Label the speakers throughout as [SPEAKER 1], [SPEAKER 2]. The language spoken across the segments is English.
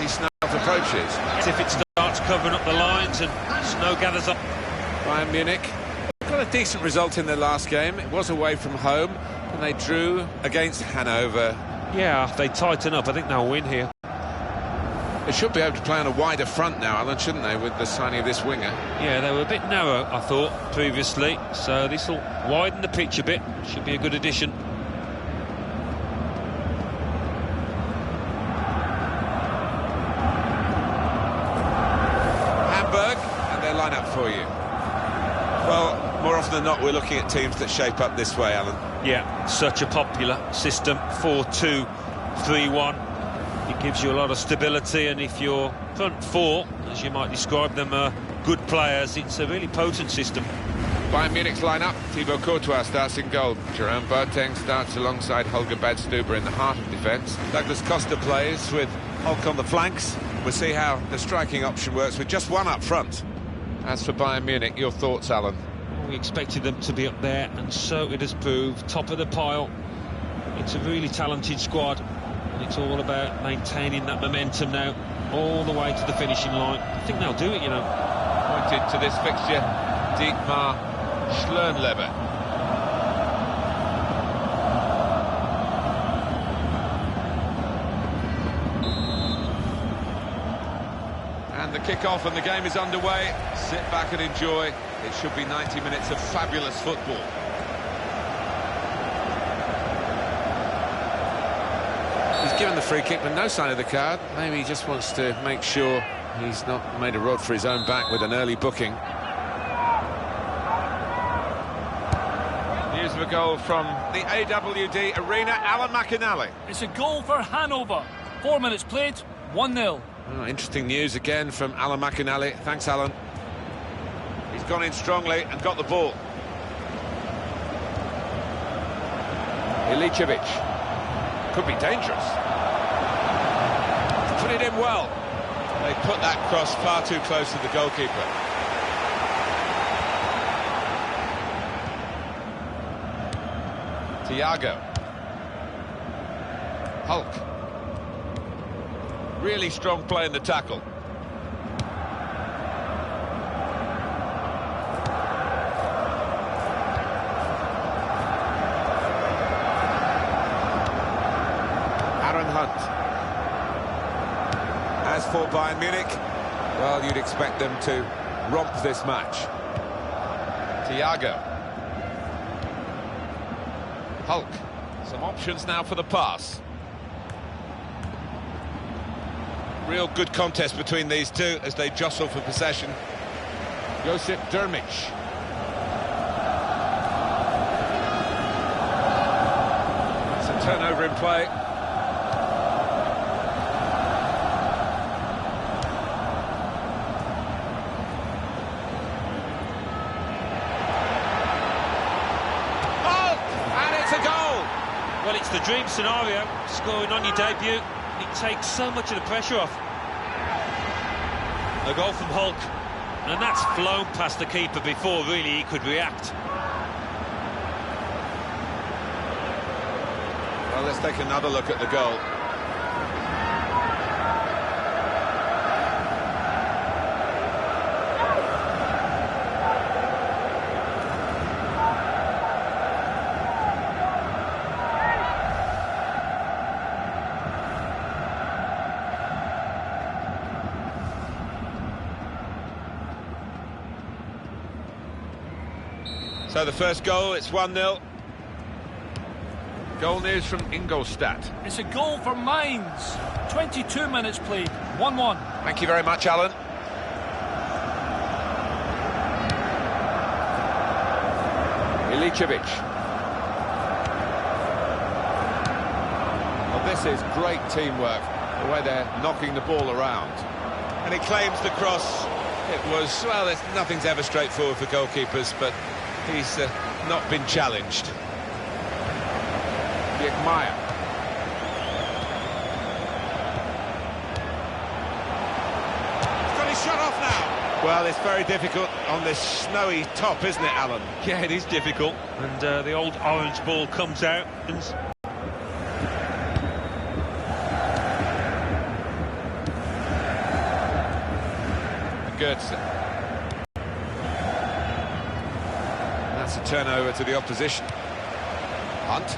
[SPEAKER 1] anti-snow approaches.
[SPEAKER 2] As if it starts covering up the lines and snow gathers up.
[SPEAKER 1] Bayern Munich got a decent result in their last game. It was away from home, and they drew against Hanover.
[SPEAKER 2] Yeah, if they tighten up, I think they'll win here.
[SPEAKER 1] They should be able to play on a wider front now, Alan, shouldn't they, with the signing of this winger?
[SPEAKER 2] Yeah, they were a bit narrow, I thought, previously, so this will widen the pitch a bit. Should be a good addition.
[SPEAKER 1] Hamburg, and their lineup for you. Well, more often than not, we're looking at teams that shape up this way, Alan.
[SPEAKER 2] Yeah, such a popular system, 4-2-3-1. It gives you a lot of stability, and if your front four, as you might describe them, are good players, it's a really potent system.
[SPEAKER 1] Bayern Munich's lineup: Thibaut Courtois starts in goal. Jerome Boateng starts alongside Holger Badstuber in the heart of defence. Douglas Costa plays with Hulk on the flanks. We'll see how the striking option works with just one up front. As for Bayern Munich, your thoughts, Alan?
[SPEAKER 2] We expected them to be up there, and so it has proved. Top of the pile. It's a really talented squad. And it's all about maintaining that momentum now, all the way to the finishing line. I think they'll do it, you know.
[SPEAKER 1] Pointed to this fixture, Dietmar Schlernleber. And the kick-off and the game is underway. Sit back and enjoy. It should be 90 minutes of fabulous football. He's given the free kick, but no sign of the card. Maybe he just wants to make sure he's not made a rod for his own back with an early booking. News of a goal from the AWD Arena, Alan McInally.
[SPEAKER 3] It's a goal for Hanover. 4 minutes played, 1-0.
[SPEAKER 1] Oh, interesting news again from Alan McInally. Thanks, Alan. He's gone in strongly and got the ball. Ilicevic. Could be dangerous. Put it in well. They put that cross far too close to the goalkeeper. Thiago. Hulk. Really strong play in the tackle. As for Bayern Munich, well, you'd expect them to romp this match. Thiago. Hulk. Some options now for the pass. Real good contest between these two as they jostle for possession. Josip Dermic. It's a turnover in play.
[SPEAKER 2] Well, it's the dream scenario, scoring on your debut. It takes so much of the pressure off. A goal from Hulk, and that's flown past the keeper before really he could react.
[SPEAKER 1] Well, let's take another look at the goal. So the first goal, it's 1-0. Goal news from Ingolstadt.
[SPEAKER 3] It's a goal for Mainz. 22 minutes played, 1-1.
[SPEAKER 1] Thank you very much, Alan. Ilicevic. Well, this is great teamwork, the way they're knocking the ball around. And he claims the cross. It was, well, nothing's ever straightforward for goalkeepers, but he's not been challenged. Diekmeyer. He's got his shot off now. Well, it's very difficult on this snowy top, isn't it, Alan?
[SPEAKER 2] Yeah, it is difficult. And the old orange ball comes out.
[SPEAKER 1] Götze. That's a turnover to the opposition. Hunt.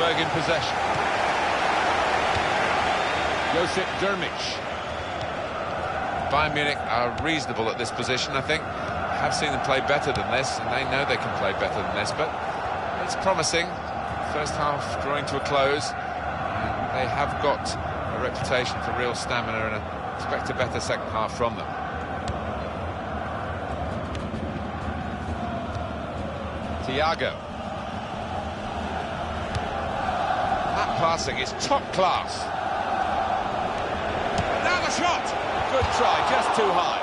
[SPEAKER 1] In possession. Josip Dermic. Bayern Munich are reasonable at this position, I think. I have seen them play better than this, and they know they can play better than this, but it's promising. First half drawing to a close. They have got a reputation for real stamina, and I expect a better second half from them. Thiago. Passing is top class. Now the shot! Good try, just too high.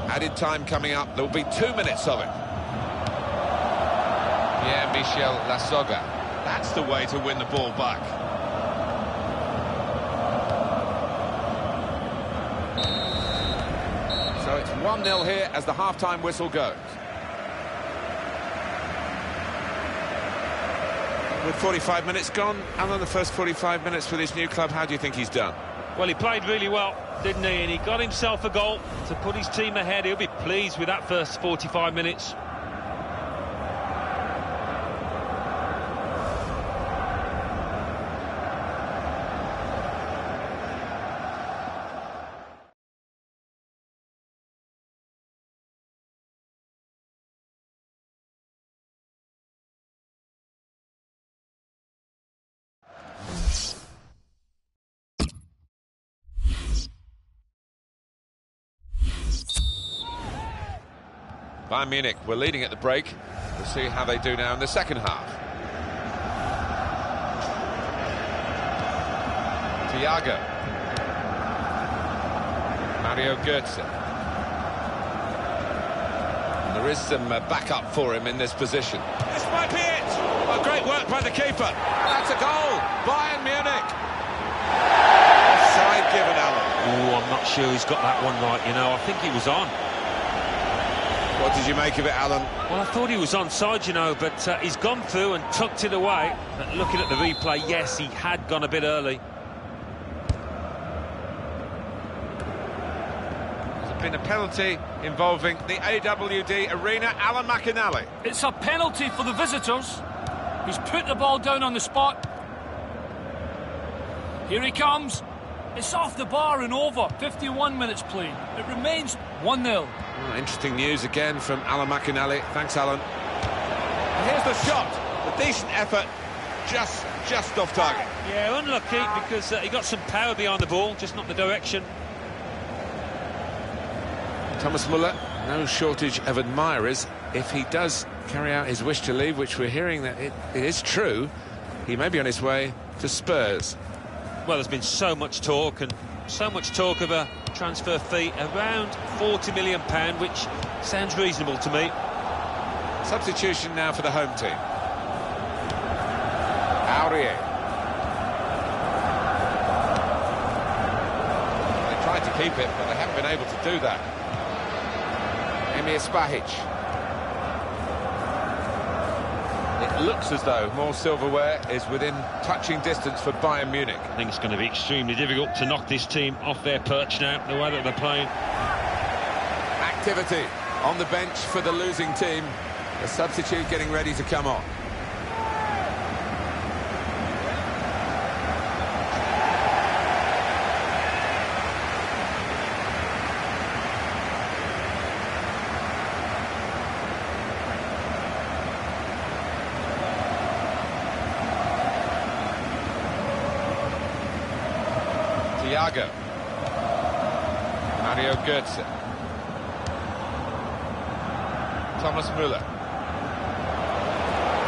[SPEAKER 1] Added time coming up, there will be 2 minutes of it. Pierre-Michel Lasogga. That's the way to win the ball back. So it's 1-0 here as the half-time whistle goes. With 45 minutes gone, and on the first 45 minutes with his new club, how do you think he's done?
[SPEAKER 2] Well, he played really well, didn't he? And he got himself a goal to put his team ahead. He'll be pleased with that first 45 minutes.
[SPEAKER 1] Bayern Munich were leading at the break. We'll see how they do now in the second half. Thiago. Mario Götze. And there is some backup for him in this position. This might be it! Well, great work by the keeper. That's a goal! Bayern Munich! Offside given, Alan.
[SPEAKER 2] Oh, I'm not sure he's got that one right, you know. I think he was on.
[SPEAKER 1] What did you make of it, Alan?
[SPEAKER 2] Well, I thought he was onside, you know, but he's gone through and tucked it away. But looking at the replay, yes, he had gone a bit early.
[SPEAKER 1] There's been a penalty involving the AWD Arena. Alan McInally.
[SPEAKER 3] It's a penalty for the visitors. He's put the ball down on the spot. Here he comes. It's off the bar and over. 51 minutes played. It remains 1-0.
[SPEAKER 1] Oh, interesting news again from Alan McInally. Thanks, Alan. And here's the shot. A decent effort, just off target.
[SPEAKER 2] Yeah, unlucky because he got some power behind the ball, just not the direction.
[SPEAKER 1] Thomas Muller, no shortage of admirers. If he does carry out his wish to leave, which we're hearing that it is true, he may be on his way to Spurs.
[SPEAKER 2] Well, there's been so much talk of a transfer fee around £40 million, which sounds reasonable to me.
[SPEAKER 1] Substitution now for the home team. Aurier. They tried to keep it, but they haven't been able to do that. Emir Spahic. It looks as though more silverware is within touching distance for Bayern Munich.
[SPEAKER 2] I think it's going to be extremely difficult to knock this team off their perch now, the way that they're playing.
[SPEAKER 1] Activity on the bench for the losing team. The substitute getting ready to come on. Thiago. Mario Götze. Thomas Muller.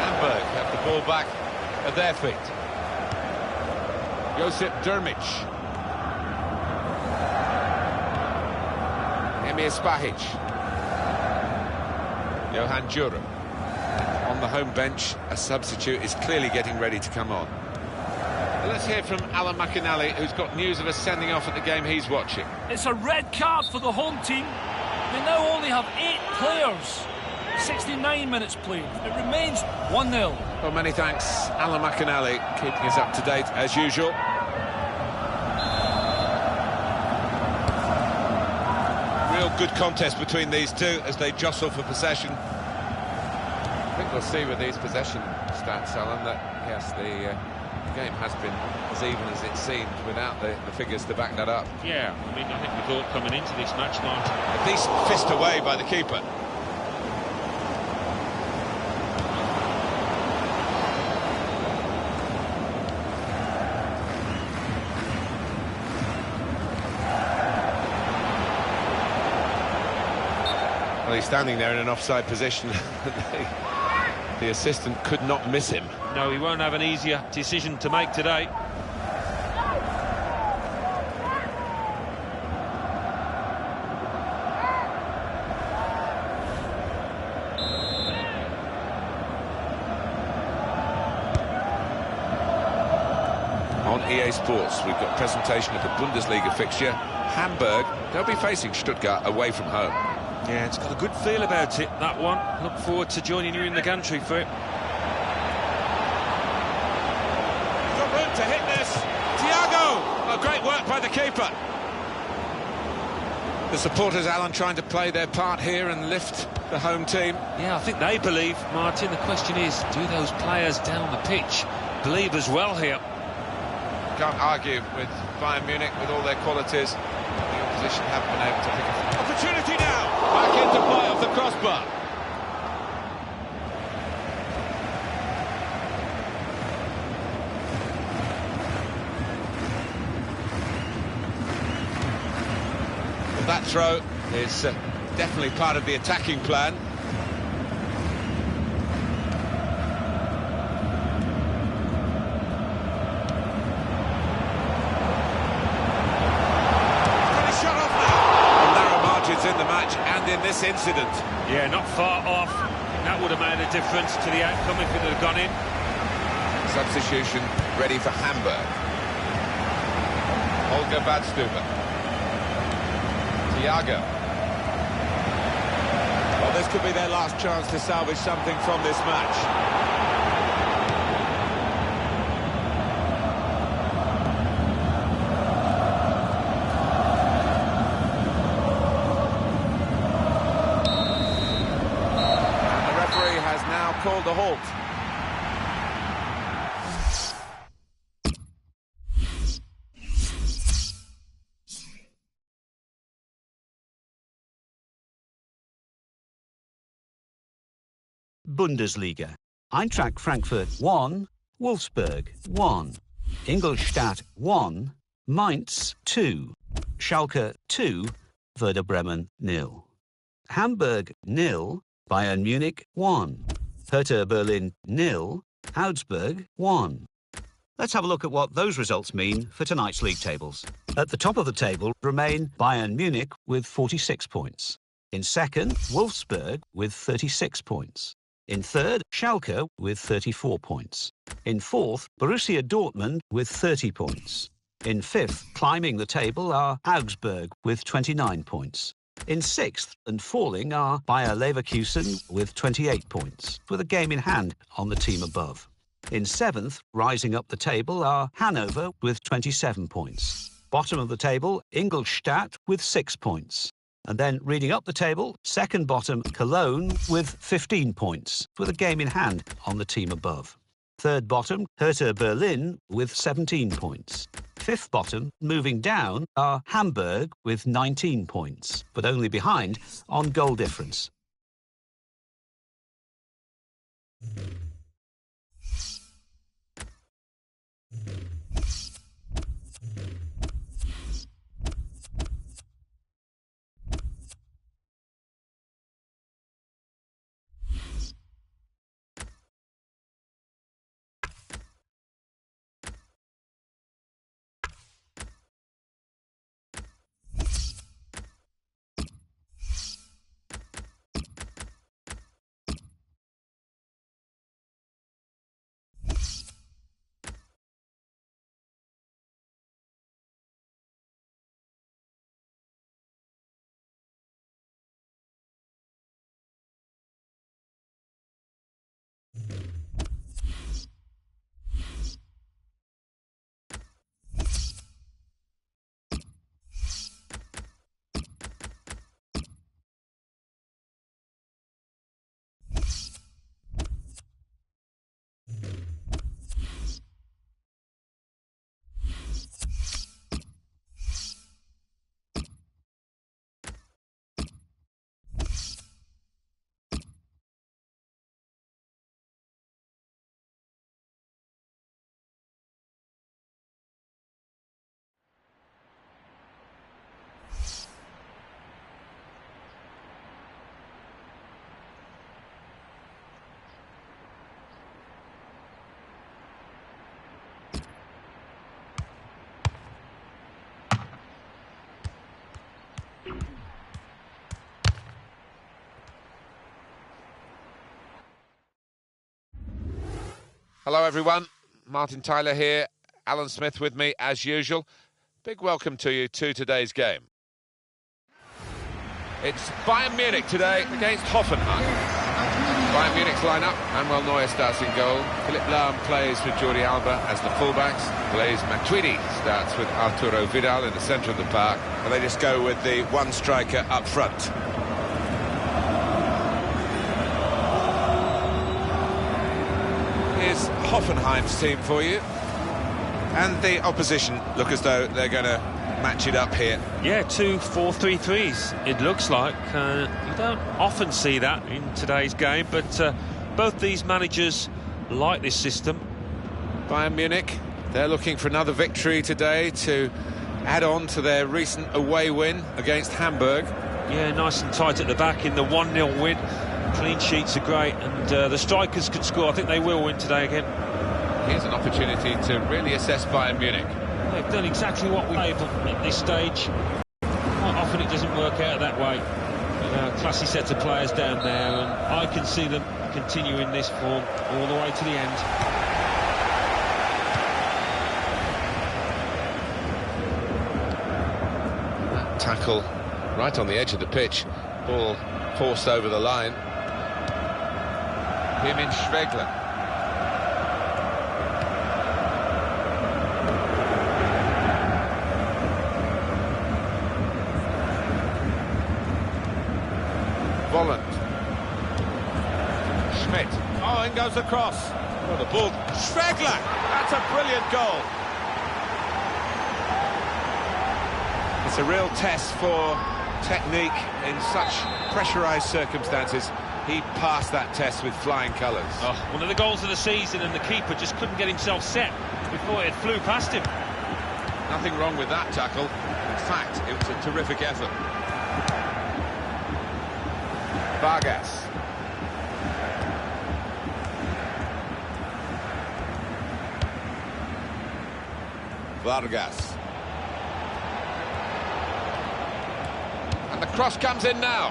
[SPEAKER 1] And Hamburg have the ball back at their feet. Josip Drmic. Emir Spahic. Johan Djura. On the home bench, a substitute is clearly getting ready to come on. Let's hear from Alan McInally, who's got news of us sending off at the game he's watching.
[SPEAKER 3] It's a red card for the home team. They now only have 8 players. 69 minutes played. It remains 1-0.
[SPEAKER 1] Well, many thanks, Alan McInally, keeping us up to date as usual. Real good contest between these two as they jostle for possession. I think we'll see with these possession stats, Alan, that yes, the game has been as even as it seemed without the figures to back that up.
[SPEAKER 2] Yeah, I mean, I think we thought coming into this match, Martin.
[SPEAKER 1] A decent fist away by the keeper. Well, he's standing there in an offside position. The assistant could not miss him.
[SPEAKER 2] No, he won't have an easier decision to make today.
[SPEAKER 1] On EA Sports, we've got presentation of the Bundesliga fixture. Hamburg, they'll be facing Stuttgart away from home.
[SPEAKER 2] Yeah, it's got a good feel about it, that one. Look forward to joining you in the gantry for it.
[SPEAKER 1] He's got room to hit this. Thiago! Oh, great work by the keeper. The supporters, Alan, trying to play their part here and lift the home team.
[SPEAKER 2] Yeah, I think they believe, Martin. The question is, do those players down the pitch believe as well here?
[SPEAKER 1] Can't argue with Bayern Munich with all their qualities. The opposition haven't been able to pick up. Opportunity now! Back into play off the crossbar. Well, that throw is definitely part of the attacking plan. In the match and in this incident.
[SPEAKER 2] Yeah, not far off. That would have made a difference to the outcome if it had gone in.
[SPEAKER 1] Substitution ready for Hamburg. Holger Badstuber. Thiago. Well, this could be their last chance to salvage something from this match. Called a halt.
[SPEAKER 4] Bundesliga. Eintracht Frankfurt 1, Wolfsburg 1, Ingolstadt 1, Mainz 2, Schalke 2, Werder Bremen 0, Hamburg 0, Bayern Munich 1. Hertha Berlin 0, Augsburg 1. Let's have a look at what those results mean for tonight's league tables. At the top of the table remain Bayern Munich with 46 points. In second, Wolfsburg with 36 points. In third, Schalke with 34 points. In fourth, Borussia Dortmund with 30 points. In fifth, climbing the table are Augsburg with 29 points. In sixth and falling are Bayer Leverkusen with 28 points, with a game in hand on the team above. In seventh, rising up the table are Hanover with 27 points. Bottom of the table, Ingolstadt with 6 points. And then reading up the table, second bottom, Cologne with 15 points, with a game in hand on the team above. Third bottom, Hertha Berlin with 17 points. Fifth bottom, moving down, are Hamburg with 19 points, but only behind on goal difference.
[SPEAKER 1] Hello everyone, Martin Tyler here, Alan Smith with me as usual. Big welcome to you to today's game. It's Bayern Munich today against Hoffenheim. Bayern Munich's line-up: Manuel Neuer starts in goal, Philipp Lahm plays with Jordi Alba as the fullbacks, Blaise Matuidi starts with Arturo Vidal in the centre of the park, and they just go with the one striker up front. Here's Hoffenheim's team for you, and the opposition look as though they're going to match it up here.
[SPEAKER 2] Yeah, 2 4-3-3s it looks like. You don't often see that in today's game, but both these managers like this system.
[SPEAKER 1] Bayern Munich, they're looking for another victory today to add on to their recent away win against Hamburg.
[SPEAKER 2] Yeah, nice and tight at the back in the 1-0 win. Clean sheets are great, and the strikers could score. I think they will win today again.
[SPEAKER 1] Here's an opportunity to really assess Bayern Munich.
[SPEAKER 2] They've done exactly what we able at this stage. Quite often it doesn't work out that way. Classy set of players down there, and I can see them continuing this form all the way to the end.
[SPEAKER 1] That tackle right on the edge of the pitch. Ball forced over the line. Firmin Schwegler. Volland. Schmidt. Oh, in goes the cross. Oh, the ball. Schwegler! That's a brilliant goal. It's a real test for technique in such pressurised circumstances. He passed that test with flying colours.
[SPEAKER 2] Oh, one of the goals of the season, and the keeper just couldn't get himself set before it flew past him.
[SPEAKER 1] Nothing wrong with that tackle. In fact, it was a terrific effort. Vargas. Vargas. And the cross comes in now.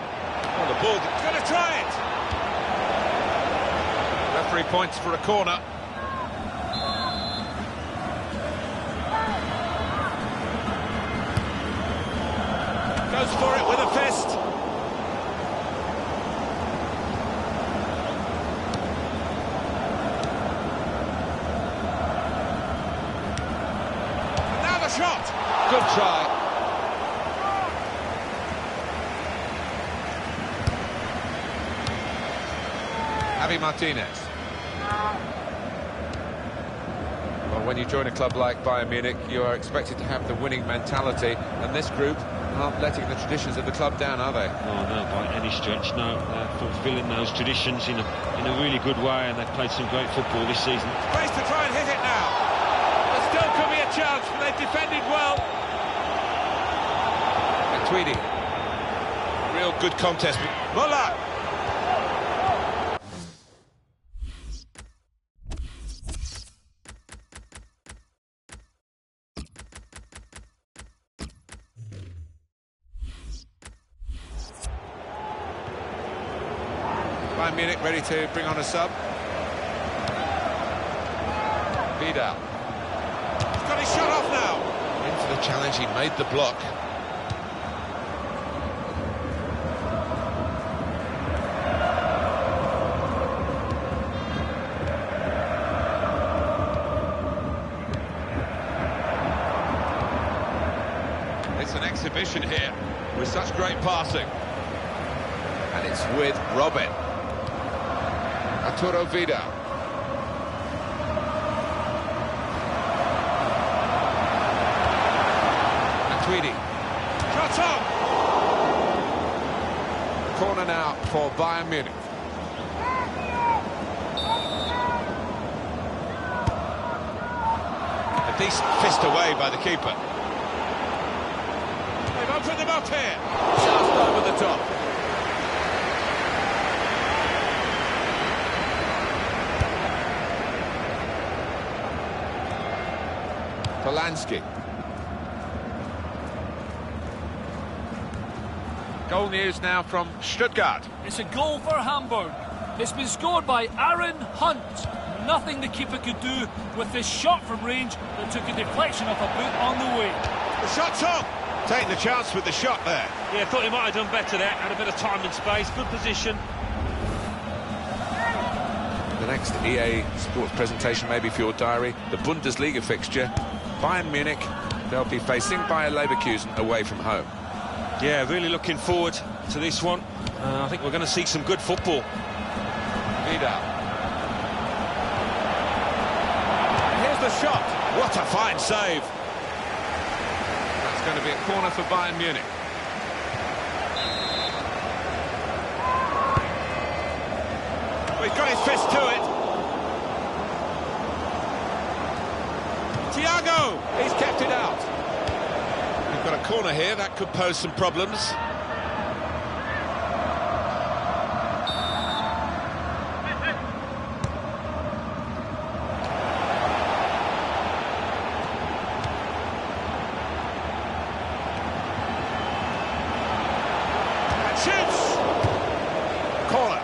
[SPEAKER 1] Oh, the ball, he's going to try it. Referee points for a corner. Goes for it with a fist. Shot! Good try. Javi Martinez. Well, when you join a club like Bayern Munich, you are expected to have the winning mentality, and this group aren't letting the traditions of the club down, are they?
[SPEAKER 2] Oh, no, by any stretch, no. They're fulfilling those traditions in a really good way, and they've played some great football this season.
[SPEAKER 1] Space to try and hit it now. There still could be a chance, but they've defended well. Matuidi. Real good contest. Muller. Bayern Munich ready to bring on a sub. Vidal. He's got his shot off now. In for the challenge, he made the block. It's an exhibition here with such great passing. And it's with Robin. Arturo Vidal. Matuidi. Shot on! Corner now for Bayern Munich. A decent fist away by the keeper. They've opened them up here. Just over the top. Polanski. Goal news now from Stuttgart.
[SPEAKER 3] It's a goal for Hamburg. It's been scored by Aaron Hunt. nothing the keeper could do with this shot from range that took a deflection off a boot on the way.
[SPEAKER 1] The shot's on! Taking the chance with the shot there.
[SPEAKER 2] Yeah, thought he might have done better there. Had a bit of time and space, good position.
[SPEAKER 1] The next EA Sports presentation, maybe for your diary, the Bundesliga fixture. Bayern Munich, they'll be facing Bayer Leverkusen away from home.
[SPEAKER 2] Yeah, really looking forward to this one. I think we're going to see some good football.
[SPEAKER 1] Vidal. Here's the shot. What a fine save. That's going to be a corner for Bayern Munich. He's got his fist to it. Thiago! He's kept it out. We've got a corner here, that could pose some problems. And shoots! Corner.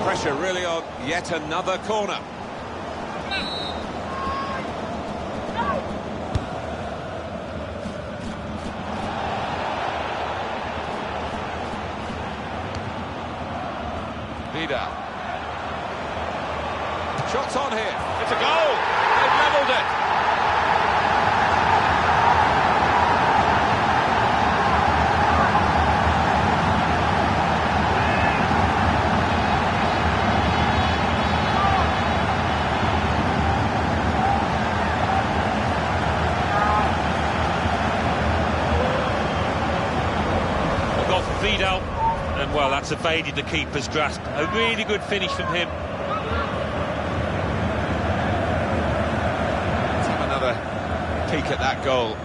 [SPEAKER 1] Pressure really on yet another corner. Vidal. Shots on here. It's a goal. They've levelled it.
[SPEAKER 2] Vidal, and well, that's evaded the keeper's grasp. A really good finish from him.
[SPEAKER 1] Let's have another peek at that goal.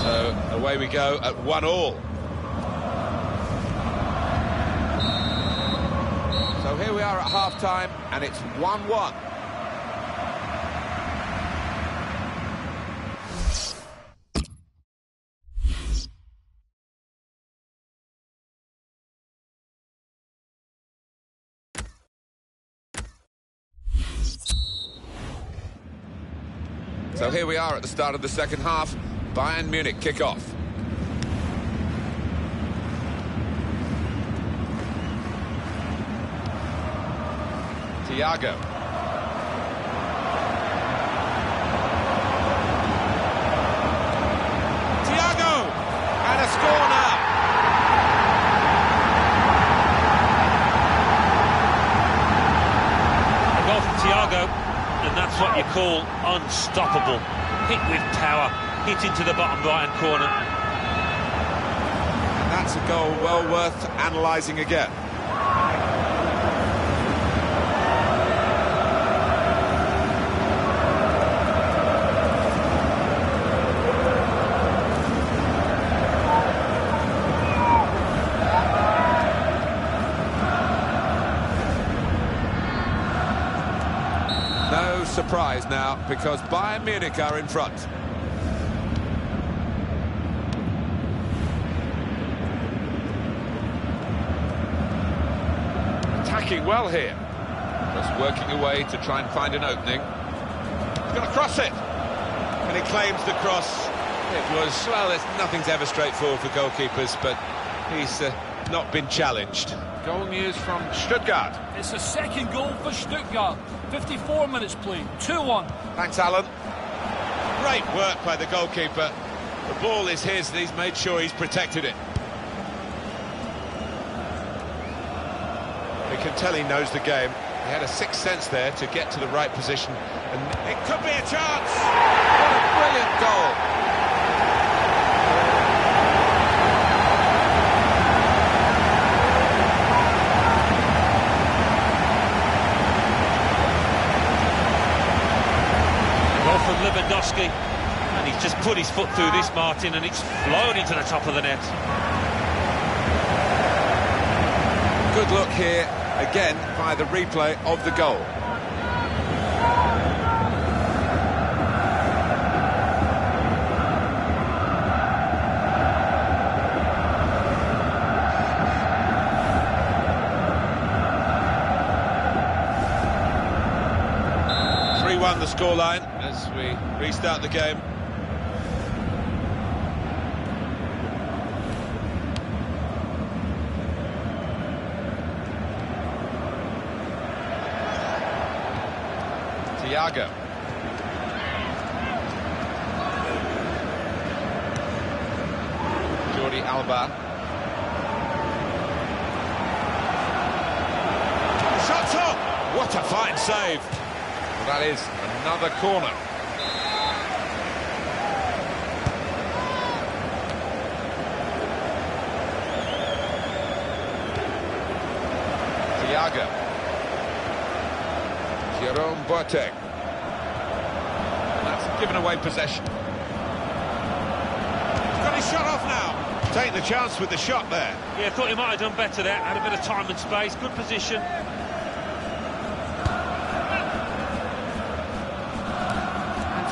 [SPEAKER 1] So away we go at 1-1. So here we are at half-time, and it's 1-1. So here we are at the start of the second half. Bayern Munich kick off. Thiago. Thiago! And a score now!
[SPEAKER 2] A goal from Thiago, and that's what you call unstoppable. Hit with power, hit into the bottom right-hand corner.
[SPEAKER 1] And that's a goal well worth analysing again. No surprise now, because Bayern Munich are in front. Attacking well here. Just working away to try and find an opening. He's going to cross it. And he claims the cross. It was, well, nothing's ever straightforward for goalkeepers, but he's not been challenged. Goal news from Stuttgart.
[SPEAKER 3] It's a second goal for Stuttgart. 54 minutes played, 2-1.
[SPEAKER 1] Thanks, Alan. Great work by the goalkeeper. The ball is his, and he's made sure he's protected it. You can tell he knows the game. He had a sixth sense there to get to the right position, and it could be a chance. What a brilliant goal.
[SPEAKER 2] From Lewandowski, and he's just put his foot through this, Martin, and it's flown into the top of the net.
[SPEAKER 1] Good look here, again, by the replay of the goal. The scoreline as we restart the game. Thiago. Jordi Alba. Shots on! What a fine save! That is another corner. Thiago. Jerome Boateng. That's given away possession. He's got his shot off now. Take the chance with the shot there.
[SPEAKER 2] Yeah, thought he might have done better there. Had a bit of time and space, good position.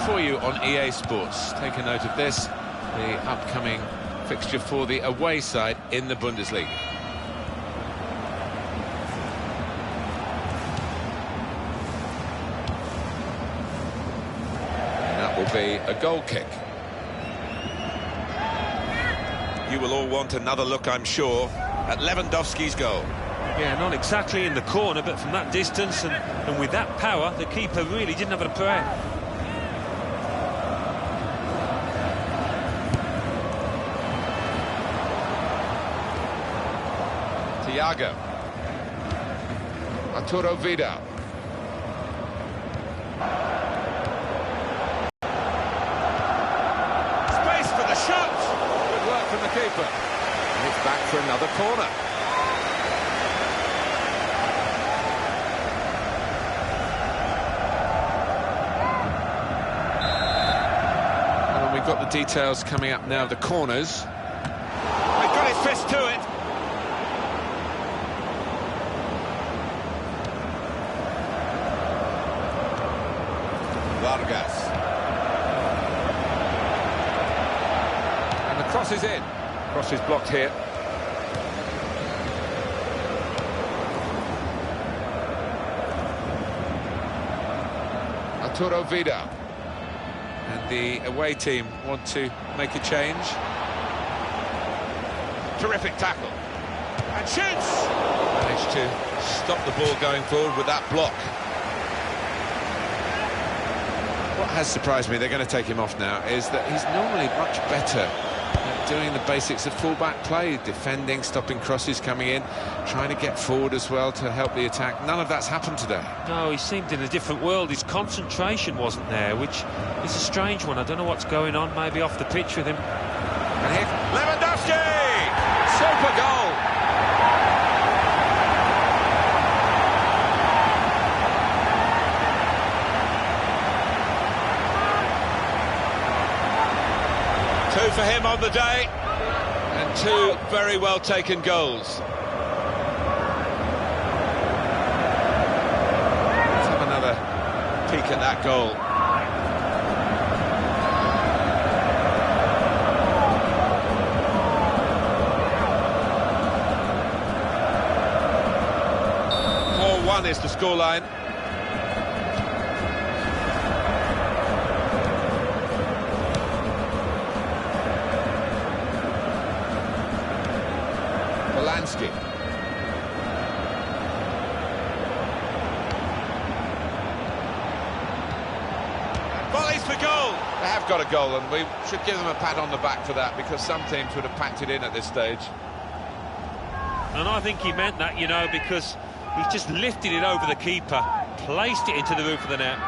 [SPEAKER 1] For you on EA Sports, take a note of this, the upcoming fixture for the away side in the Bundesliga. And that will be a goal kick. You will all want another look, I'm sure, at Lewandowski's goal.
[SPEAKER 2] Yeah, not exactly in the corner, but from that distance and with that power, the keeper really didn't have a prayer.
[SPEAKER 1] Thiago. Arturo Vidal. Space for the shot. Good work from the keeper. And it's back for another corner. And we've got the details coming up now, the corners. He's got his fist to it. Vargas. And the cross is in. Cross is blocked here. Arturo Vidal. And the away team want to make a change. Terrific tackle. And shoots! Managed to stop the ball going forward with that block. What has surprised me, they're going to take him off now, is that he's normally much better at doing the basics of full-back play, defending, stopping crosses coming in, trying to get forward as well to help the attack. None of that's happened today.
[SPEAKER 2] No, he seemed in a different world. His concentration wasn't there, which is a strange one. I don't know what's going on, maybe off the pitch with him.
[SPEAKER 1] And here, Lewandowski! Super goal! Two for him on the day, and two very well taken goals. Let's have another peek at that goal. Is the scoreline. Polanski. Volleys for goal. They have got a goal, and we should give them a pat on the back for that, because some teams would have packed it in at this stage.
[SPEAKER 2] And I think he meant that, you know, because he's just lifted it over the keeper, placed it into the roof of the net.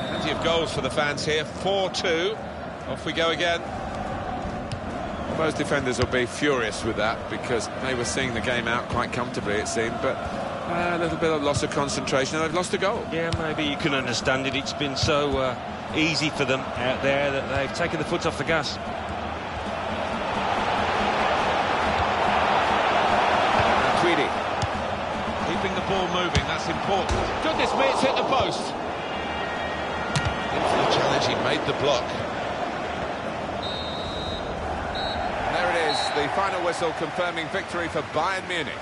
[SPEAKER 2] Plenty of goals for the fans here. 4-2. Off we go again.
[SPEAKER 1] Most defenders will be furious with that, because they were seeing the game out quite comfortably, it seemed, but A little bit of loss of concentration, and they've lost a goal.
[SPEAKER 2] Yeah, maybe you can understand it. It's been so easy for them out there that they've taken the foot off the gas.
[SPEAKER 1] Tweedy keeping the ball moving, that's important. Goodness me, it's hit the post. In for the challenge, he made the block. And there it is, the final whistle confirming victory for Bayern Munich.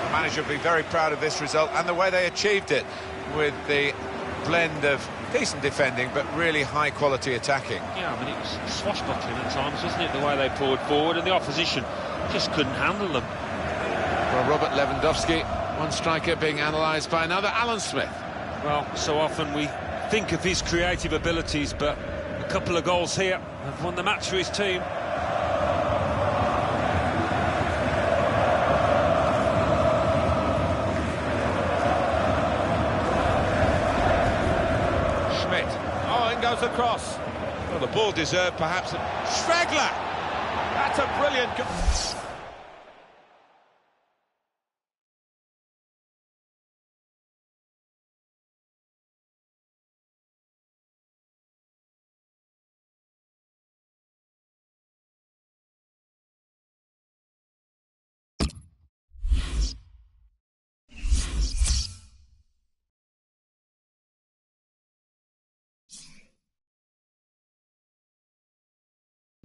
[SPEAKER 1] The manager will be very proud of this result and the way they achieved it, with the blend of decent defending but really high quality attacking.
[SPEAKER 2] Yeah, I mean, it was swashbuckling at times, wasn't it, the way they poured forward, and the opposition just couldn't handle them.
[SPEAKER 1] Well, Robert Lewandowski, one striker being analysed by another, Alan Smith.
[SPEAKER 2] Well, so often we think of his creative abilities, but a couple of goals here have won the match for his team.
[SPEAKER 1] Goes across. Well, the ball deserved perhaps. Schwegler! That's a brilliant goal.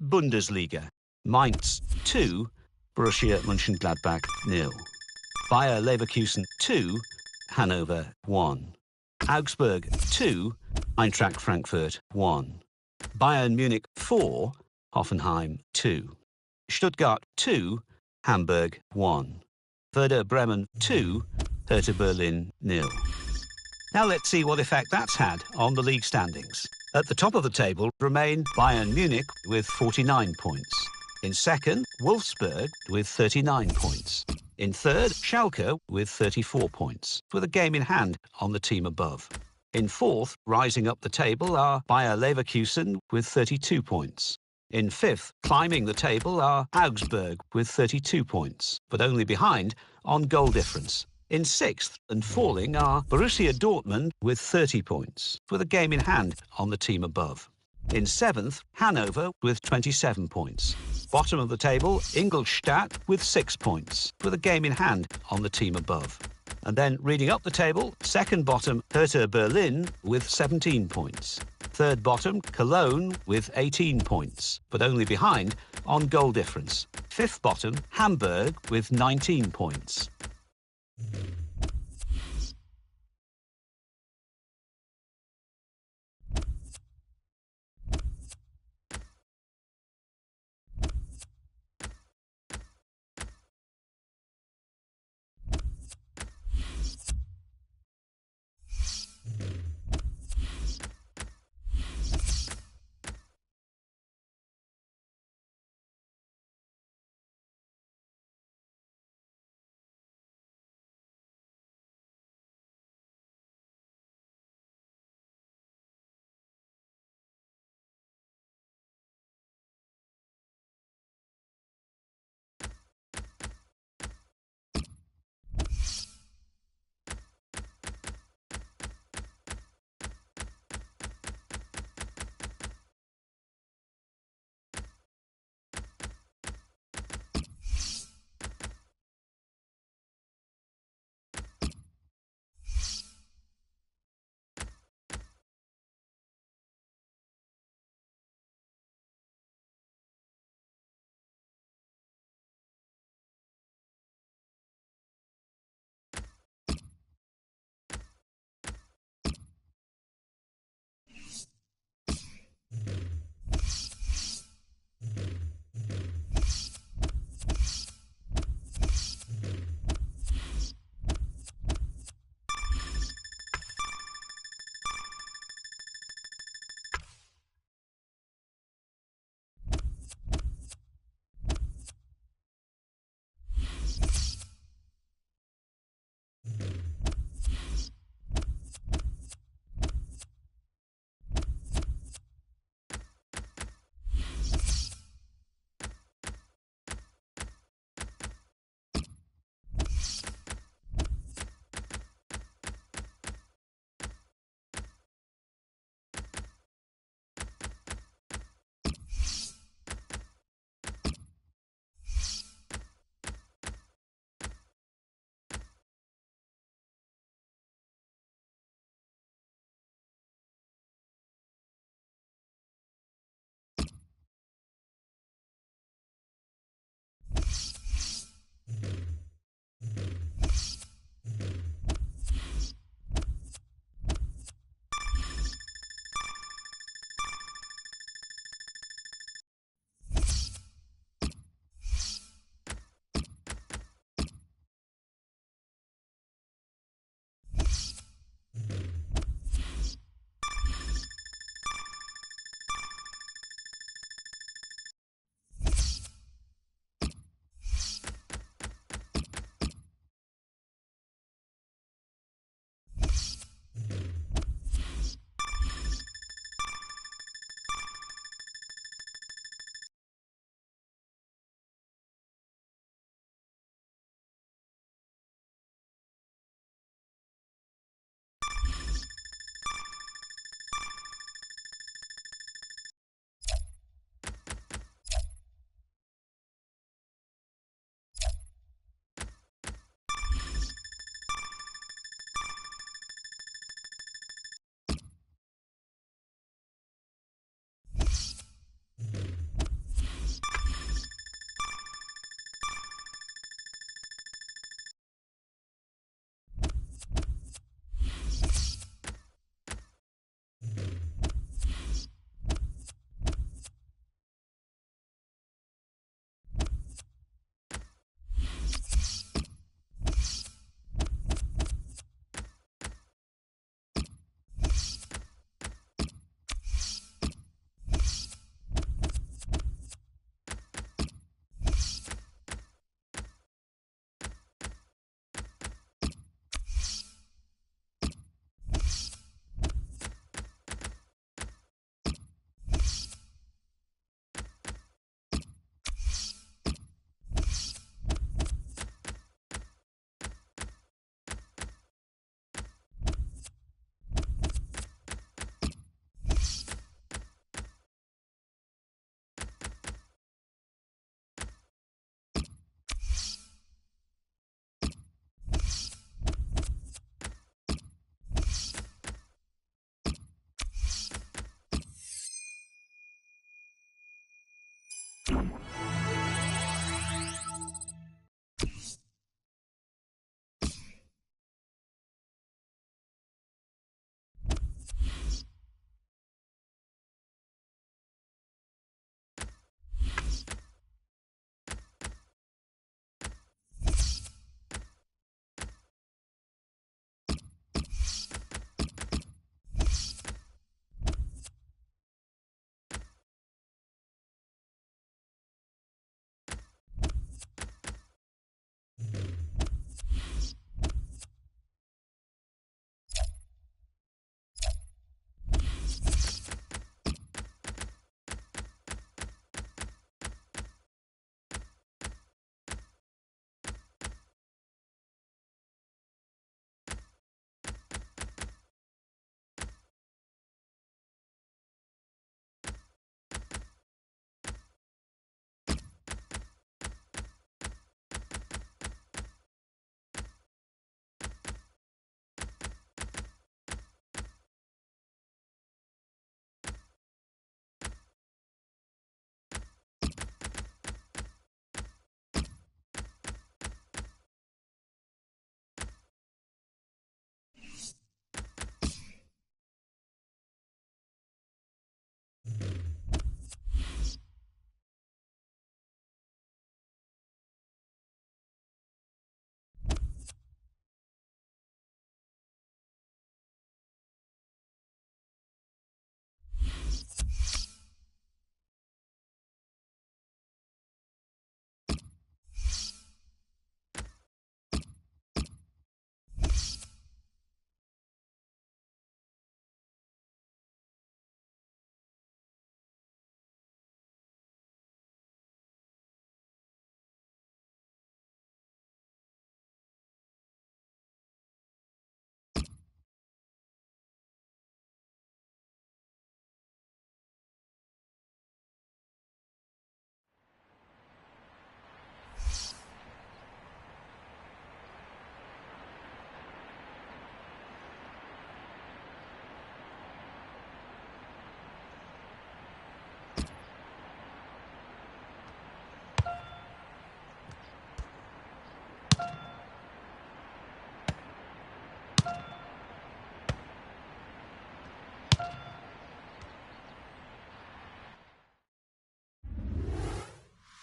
[SPEAKER 4] Bundesliga. Mainz 2, Borussia Mönchengladbach 0. Bayer Leverkusen 2, Hanover 1. Augsburg 2, Eintracht Frankfurt 1. Bayern Munich 4, Hoffenheim 2. Stuttgart 2, Hamburg 1. Werder Bremen 2, Hertha Berlin 0. Now let's see what effect that's had on the league standings. At the top of the table remain Bayern Munich with 49 points. In second, Wolfsburg with 39 points. In third, Schalke with 34 points, with a game in hand on the team above. In fourth, rising up the table, are Bayer Leverkusen with 32 points. In fifth, climbing the table, are Augsburg with 32 points, but only behind on goal difference. In sixth and falling are Borussia Dortmund with 30 points, with a game in hand on the team above. In seventh, Hanover with 27 points. Bottom of the table, Ingolstadt with 6 points, with a game in hand on the team above. And then reading up the table, second bottom, Hertha Berlin with 17 points. Third bottom, Cologne with 18 points, but only behind on goal difference. Fifth bottom, Hamburg with 19 points.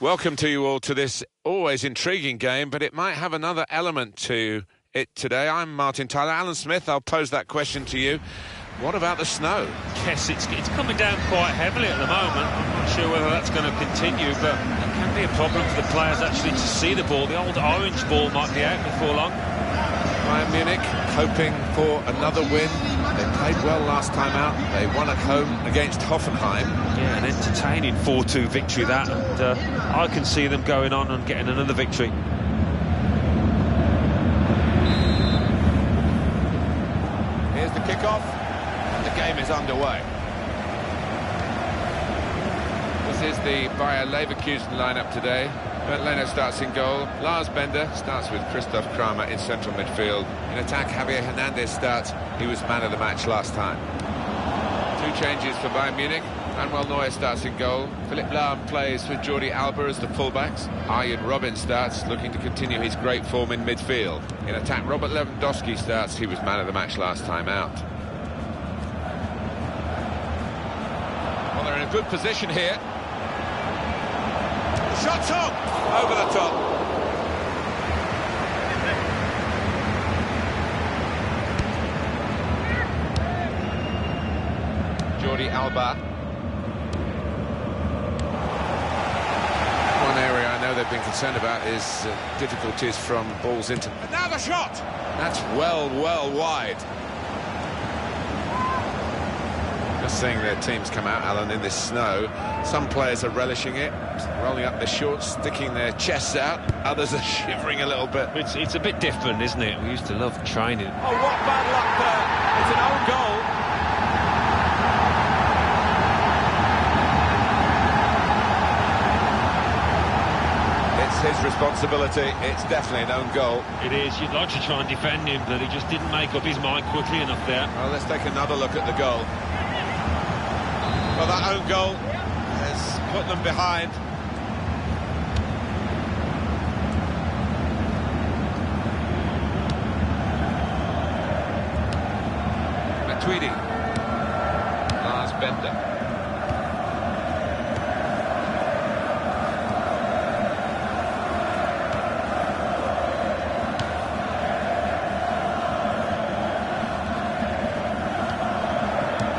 [SPEAKER 1] Welcome to you all to this always intriguing game, but it might have another element to it today. I'm Martin Tyler. Alan Smith, I'll pose that question to you. What about the snow?
[SPEAKER 2] Yes, it's coming down quite heavily at the moment. I'm not sure whether that's going to continue, but it can be a problem for the players actually to see the ball. The old orange ball might be out before long.
[SPEAKER 1] Bayern Munich hoping for another win. They played well last time out. They won at home against Hoffenheim.
[SPEAKER 2] Yeah, an entertaining 4-2 victory that, and I can see them going on and getting another victory.
[SPEAKER 1] Here's the kickoff, and the game is underway. This is the Bayer Leverkusen lineup today. Bernd Leno starts in goal. Lars Bender starts with Christoph Kramer in central midfield. In attack, Javier Hernandez starts. He was man of the match last time. Two changes for Bayern Munich. Manuel Neuer starts in goal. Philipp Lahm plays with Jordi Alba as the fullbacks. Arjen Robben starts, looking to continue his great form in midfield. In attack, Robert Lewandowski starts. He was man of the match last time out. Well, they're in a good position here. Shots on! Over the top. Jordi Alba. One area I know they've been concerned about is difficulties from balls into... And now the shot! That's well wide. Just seeing their teams come out, Alan, in this snow. Some players are relishing it, rolling up their shorts, sticking their chests out. Others are shivering a little bit.
[SPEAKER 2] It's a bit different, isn't it? We used to love training.
[SPEAKER 1] Oh, what bad luck there. It's an own goal. It's his responsibility. It's definitely an own goal.
[SPEAKER 2] It is. You'd like to try and defend him, but he just didn't make up his mind quickly enough there.
[SPEAKER 1] Well, let's take another look at the goal. Well, that own goal has put them behind. Matuidi. Lars Bender.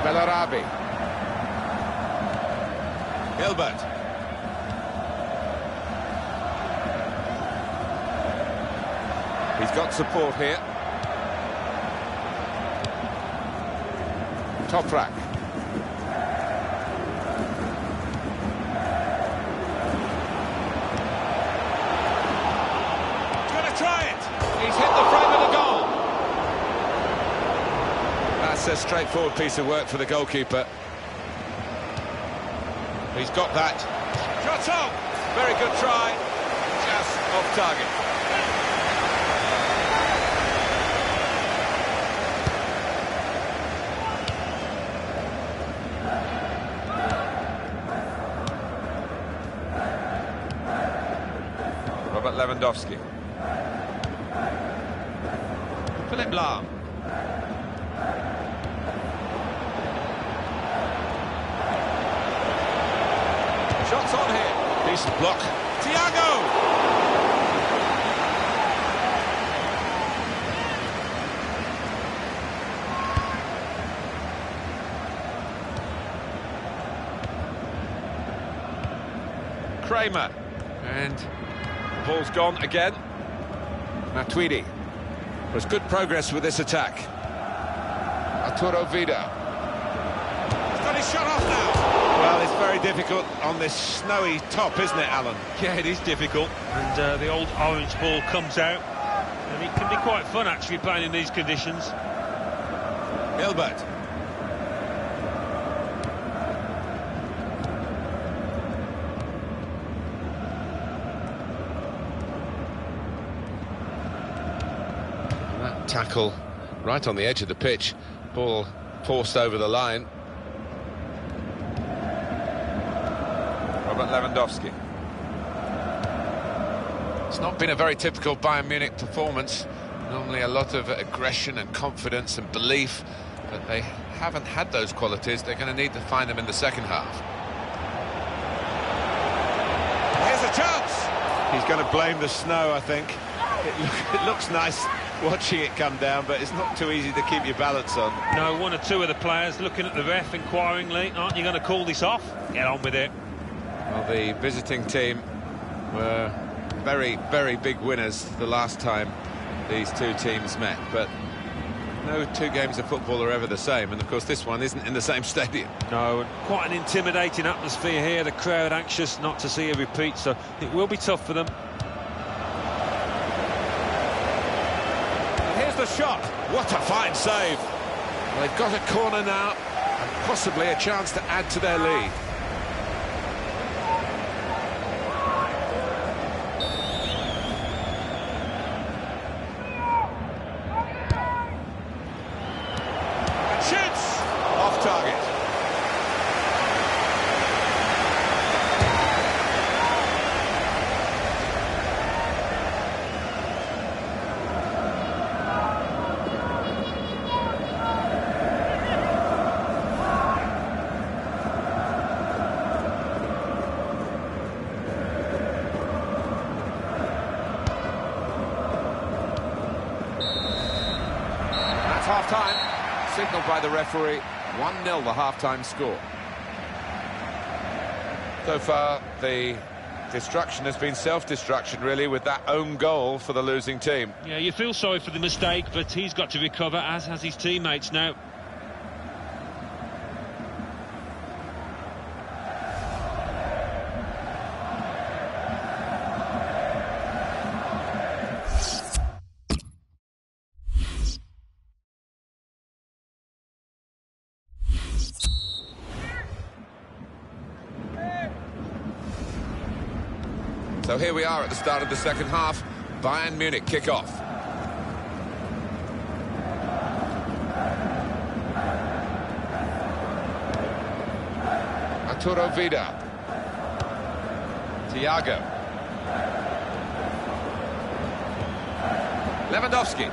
[SPEAKER 1] Bellarabi. Hilbert. He's got support here. Toprak. He's going to try it. He's hit the frame of the goal. That's a straightforward piece of work for the goalkeeper. He's got that. Shot on! Very good try. Just off target. Robert Lewandowski. Philipp Lahm. Shots on here. Decent block. Thiago! Kramer. And the ball's gone again. Matuidi. There's good progress with this attack. Arturo Vidal. He's got his shot off now. Well, it's very difficult on this snowy top, isn't it, Alan?
[SPEAKER 2] Yeah, it is difficult. And the old orange ball comes out. And it can be quite fun, actually, playing in these conditions.
[SPEAKER 1] Hilbert. That tackle right on the edge of the pitch. Ball forced over the line. Robert Lewandowski. It's not been a very typical Bayern Munich performance. Normally a lot of aggression and confidence and belief, but they haven't had those qualities. They're going to need to find them in the second half. Here's a chance! He's going to blame the snow, I think. It looks nice watching it come down, but it's not too easy to keep your balance on.
[SPEAKER 2] No, one or two of the players looking at the ref inquiringly. Aren't you going to call this off? Get on with it.
[SPEAKER 1] Well, the visiting team were very, very big winners the last time these two teams met, but no two games of football are ever the same, and of course this one isn't in the same stadium.
[SPEAKER 2] No, and quite an intimidating atmosphere here. The crowd anxious not to see a repeat, so it will be tough for them.
[SPEAKER 1] And here's the shot. What a fine save. Well, they've got a corner now, and possibly a chance to add to their lead. Shoots! Off target. That's half-time. Signalled by the referee, 1-0 the half-time score. So far, the destruction has been self-destruction, really, with that own goal for the losing team.
[SPEAKER 2] Yeah, you feel sorry for the mistake, but he's got to recover, as has his teammates now.
[SPEAKER 1] So here we are at the start of the second half. Bayern Munich kick off. Arturo Vidal. Thiago. Lewandowski.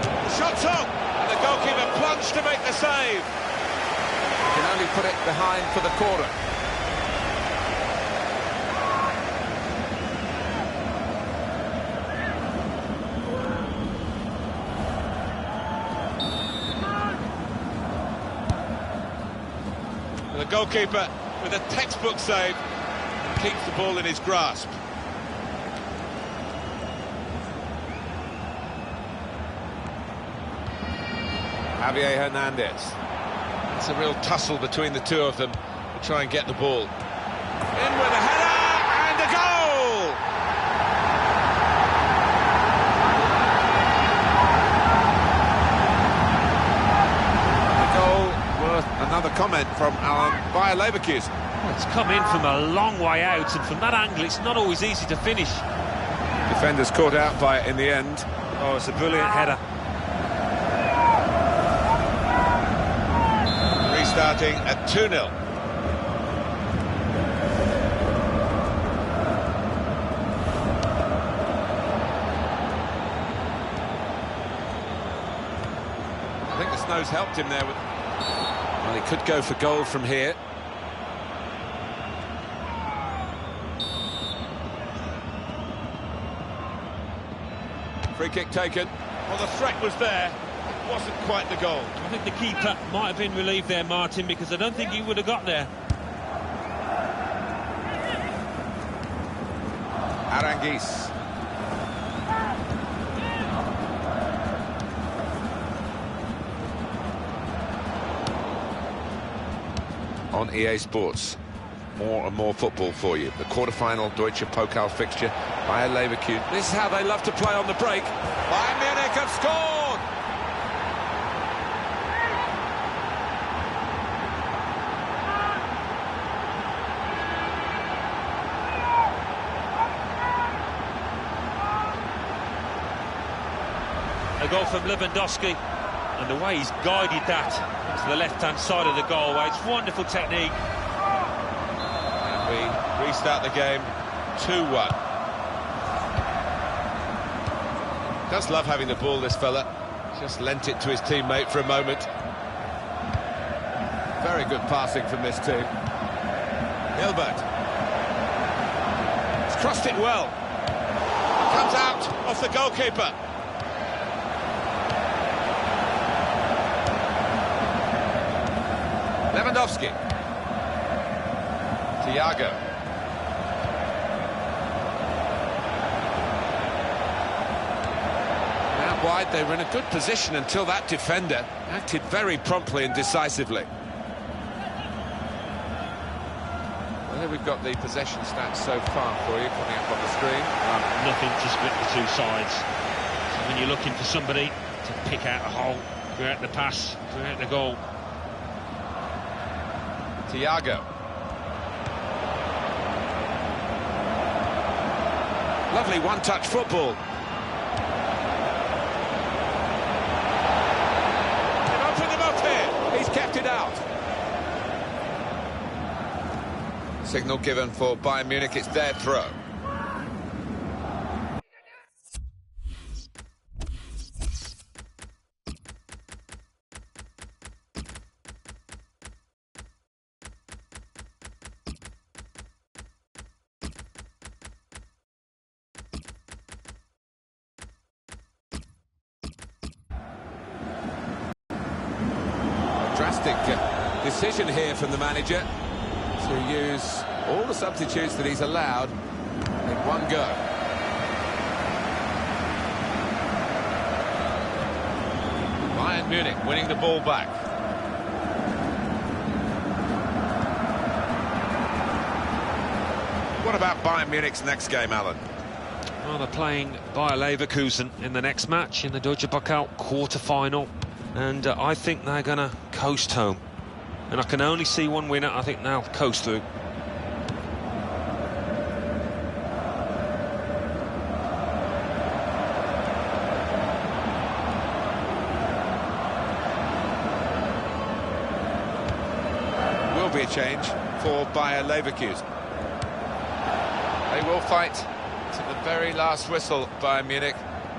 [SPEAKER 1] The shot's on, and the goalkeeper plunged to make the save. He can only put it behind for the corner. The goalkeeper with a textbook save and keeps the ball in his grasp. Javier Hernandez. It's a real tussle between the two of them to try and get the ball. In with a header and a goal! Another comment from Bayer Leverkusen.
[SPEAKER 2] Well, it's come in from a long way out, and from that angle it's not always easy to finish.
[SPEAKER 1] Defenders caught out by it in the end.
[SPEAKER 2] Oh, it's a brilliant header.
[SPEAKER 1] Restarting at 2-0. I think the snow's helped him there with... Well, he could go for goal from here. Free kick taken. Well, the threat was there. It wasn't quite the goal.
[SPEAKER 2] I think the keeper might have been relieved there, Martin, because I don't think he would have got there.
[SPEAKER 1] Aranguiz. On EA Sports, more and more football for you. The quarter-final Deutsche Pokal fixture, Bayer Leverkusen. This is how they love to play on the break. Bayern Munich have scored!
[SPEAKER 2] A goal from Lewandowski, and the way he's guided that to the left-hand side of the goalway, it's wonderful technique.
[SPEAKER 1] And we restart the game 2-1. Does love having the ball, this fella. Just lent it to his teammate for a moment. Very good passing from this team. Hilbert. crossed it well. Comes out off the goalkeeper. Lewandowski. Thiago. Out wide, they were in a good position until that defender acted very promptly and decisively. Well, here we've got the possession stats so far for you coming up on the screen.
[SPEAKER 2] Nothing to split the two sides. So when you're looking for somebody to pick out a hole, create the pass, create the goal.
[SPEAKER 1] Thiago. Lovely one-touch football. They've opened them up here. He's kept it out. Signal given for Bayern Munich. It's their throw. Drastic decision here from the manager to use all the substitutes that he's allowed in one go. Bayern Munich winning the ball back. What about Bayern Munich's next game, Alan?
[SPEAKER 2] Well, they're playing Bayer Leverkusen in the next match in the Deutsche Pokal quarter-final. And I think they're going to coast home. And I can only see one winner. I think they'll coast through.
[SPEAKER 1] Will be a change for Bayer Leverkusen. They will fight to the very last whistle, Bayern Munich.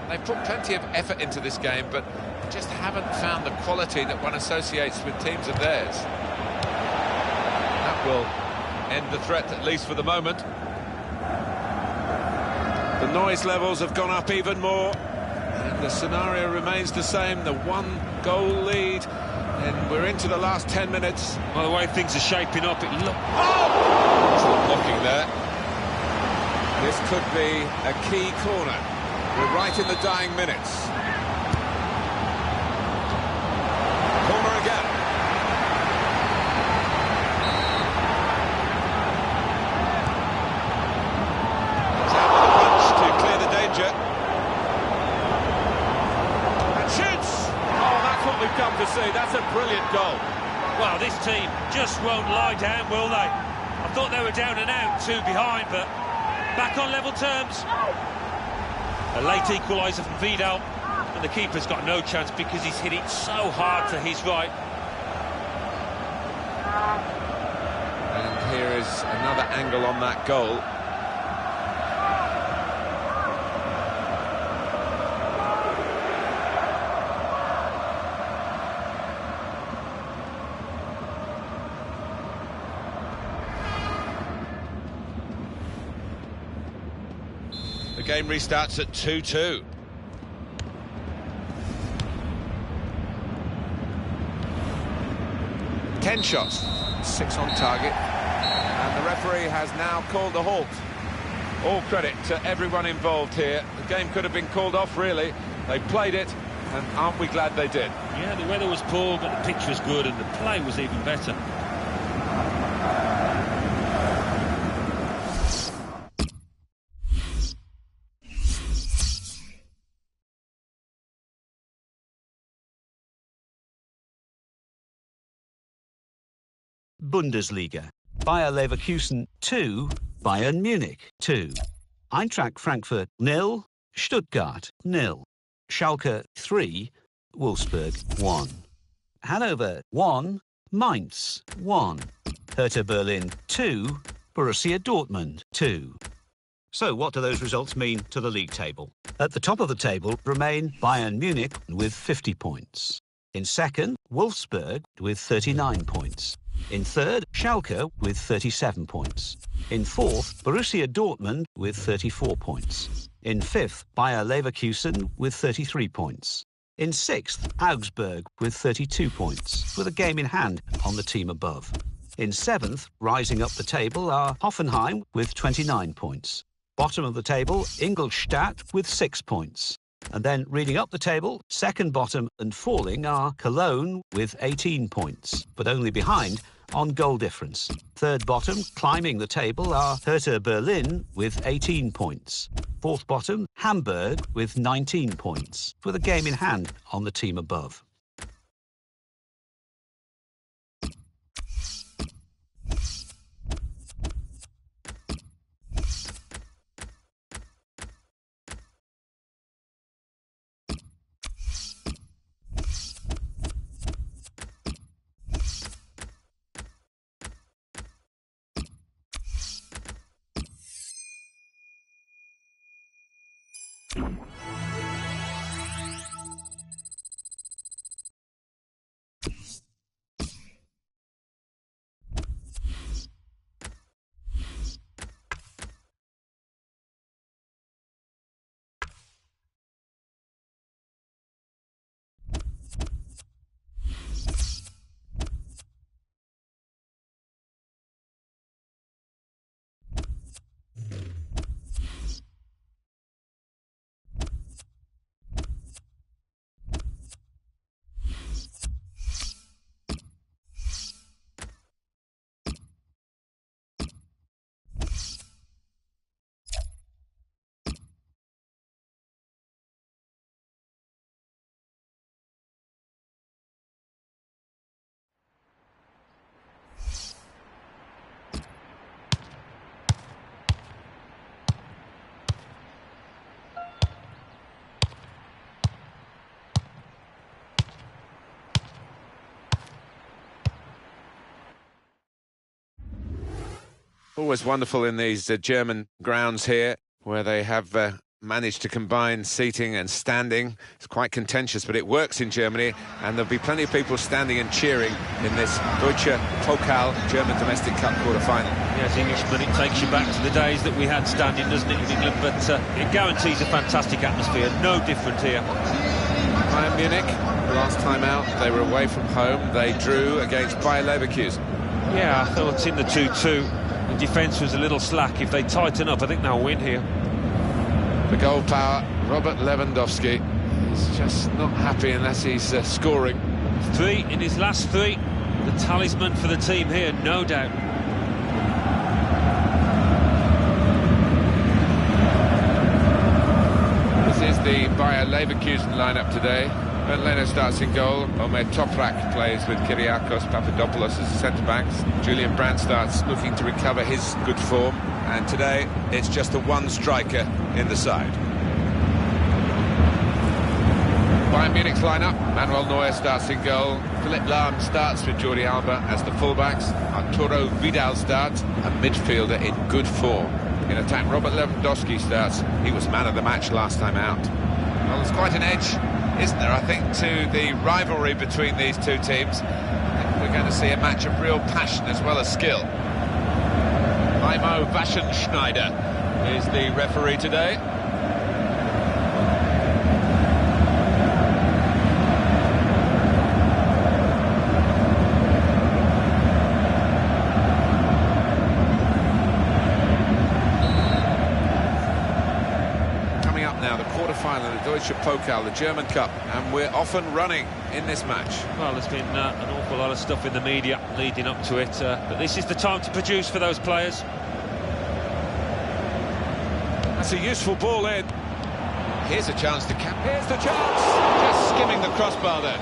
[SPEAKER 1] They've put plenty of effort into this game, but just haven't found the quality that one associates with teams of theirs. That will end the threat, at least for the moment. The noise levels have gone up even more, and the scenario remains the same, the one-goal lead, and we're into the last 10 minutes.
[SPEAKER 2] By the way things are shaping up, it looks...
[SPEAKER 1] Oh! Excellent blocking there. This could be a key corner. We're right in the dying minutes. Corner again. It's out with a punch to clear the danger. And shoots! Oh, that's what we've come to see. That's a brilliant goal.
[SPEAKER 3] Well, this team just won't lie down, will they? I thought they were down and out, 2 behind, but back on level terms.
[SPEAKER 2] A late equaliser from Vidal, and the keeper's got no chance because he's hit it so hard to his right.
[SPEAKER 1] And here is another angle on that goal. The game restarts at 2-2. Ten shots, 6 on target, and the referee has now called a halt. All credit to everyone involved here. The game could have been called off, really. They played it, and aren't we glad they did?
[SPEAKER 2] Yeah, the weather was poor, but the pitch was good, and the play was even better.
[SPEAKER 4] Bundesliga. Bayer Leverkusen 2, Bayern Munich 2. Eintracht Frankfurt 0, Stuttgart 0. Schalke 3, Wolfsburg 1. Hanover 1, Mainz 1. Hertha Berlin 2, Borussia Dortmund 2. So what do those results mean to the league table? At the top of the table remain Bayern Munich with 50 points. In second, Wolfsburg with 39 points. In third, Schalke with 37 points. In fourth, Borussia Dortmund with 34 points. In fifth, Bayer Leverkusen with 33 points. In sixth, Augsburg with 32 points, with a game in hand on the team above. In seventh, rising up the table, are Hoffenheim with 29 points. Bottom of the table, Ingolstadt with 6 points. And then reading up the table, second bottom and falling are Cologne with 18 points, but only behind on goal difference. Third bottom, climbing the table, are Hertha Berlin with 18 points. Fourth bottom, Hamburg with 19 points, with a game in hand on the team above.
[SPEAKER 1] Always wonderful in these German grounds here, where they have managed to combine seating and standing. It's quite contentious, but it works in Germany, and there'll be plenty of people standing and cheering in this Deutsche Pokal German Domestic Cup quarter-final.
[SPEAKER 2] Yes, Englishman, it takes you back to the days that we had standing, doesn't it, in England? But it guarantees a fantastic atmosphere, no different here.
[SPEAKER 1] Bayern Munich, last time out, they were away from home. They drew against Bayer Leverkusen.
[SPEAKER 2] Yeah, I thought in the 2-2. The defence was a little slack. If they tighten up, I think they'll win here.
[SPEAKER 1] The goal power, Robert Lewandowski. He's just not happy unless he's scoring.
[SPEAKER 2] 3 in his last 3. The talisman for the team here, no doubt.
[SPEAKER 1] This is the Bayer Leverkusen lineup today. Ben Leno starts in goal. Omer Toprak plays with Kyriakos Papadopoulos as centre-backs. Julian Brandt starts looking to recover his good form. And today, it's just the one striker in the side. Bayern Munich's lineup. Manuel Neuer starts in goal. Philipp Lahm starts with Jordi Alba as the fullbacks. Arturo Vidal starts, a midfielder in good form. In attack, Robert Lewandowski starts. He was man of the match last time out. Well, there's quite an edge, isn't there, I think, to the rivalry between these two teams. We're going to see a match of real passion as well as skill. Heimo Waschenschneider is the referee today. Final, the Deutsche Pokal, the German Cup, and we're off and running in this match.
[SPEAKER 2] Well, there's been an awful lot of stuff in the media leading up to it, but this is the time to produce for those players.
[SPEAKER 1] That's a useful ball in. Here's a chance to cap. Here's the chance! Just skimming the crossbar there.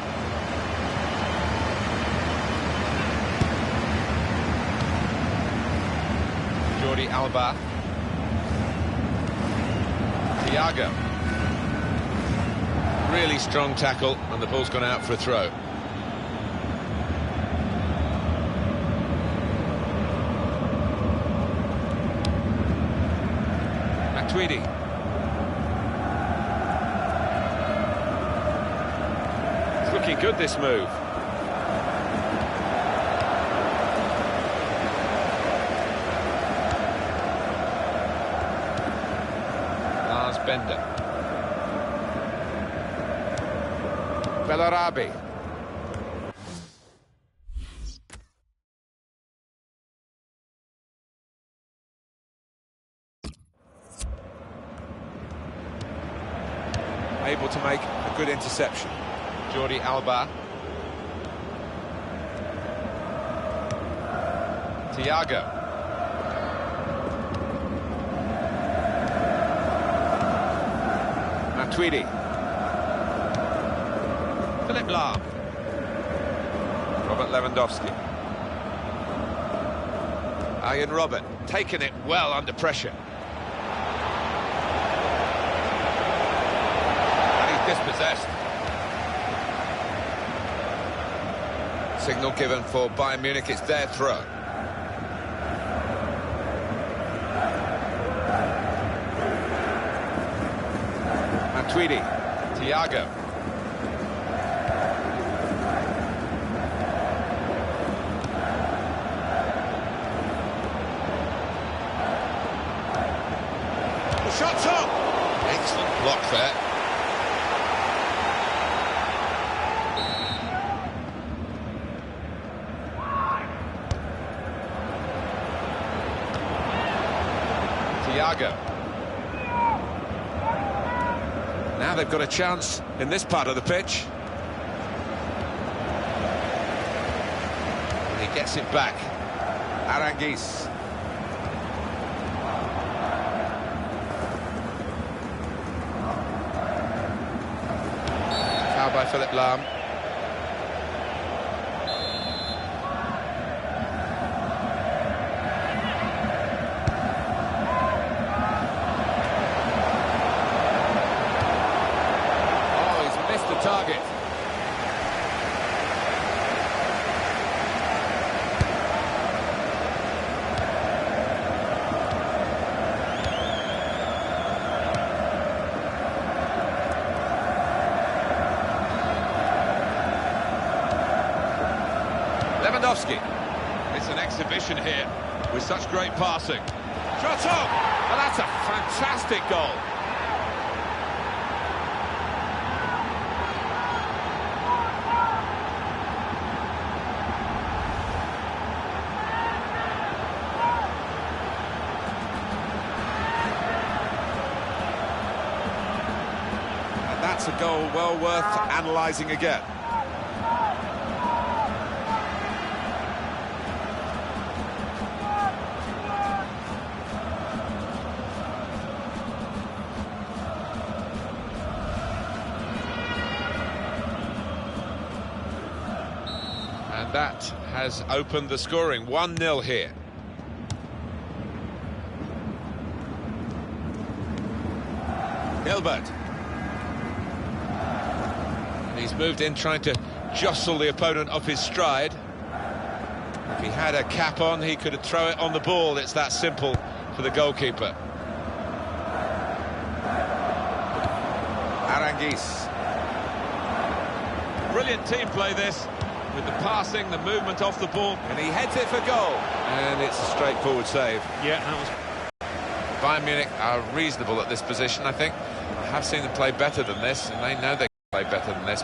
[SPEAKER 1] Jordi Alba. Thiago. Really strong tackle, and the ball's gone out for a throw. Matuidi. It's looking good, this move. defender. Bellarabi. Able to make a good interception. Jordi Alba. Thiago. Matuidi. Philip Lahm. Robert Lewandowski. Arjen Robben, taking it well under pressure. And he's dispossessed. Signal given for Bayern Munich, it's their throw. Matuidi, Thiago. The shot's on! Excellent block there. Thiago. Now they've got a chance in this part of the pitch. And he gets it back. Aranguiz. Foul by Philip Lahm. Target. Lewandowski. It's an exhibition here with such great passing. Shot on! Well, that's a fantastic goal. That's a goal well worth analysing again. And that has opened the scoring. 1-0 here. Gilbert. He's moved in trying to jostle the opponent off his stride. If he had a cap on, he could throw it on the ball. It's that simple for the goalkeeper. Aranguiz. Brilliant team play this, with the passing, the movement off the ball. And he heads it for goal. And it's a straightforward save.
[SPEAKER 2] Yeah, that was...
[SPEAKER 1] Bayern Munich are reasonable at this position, I think. I have seen them play better than this, and they know they can play better than this.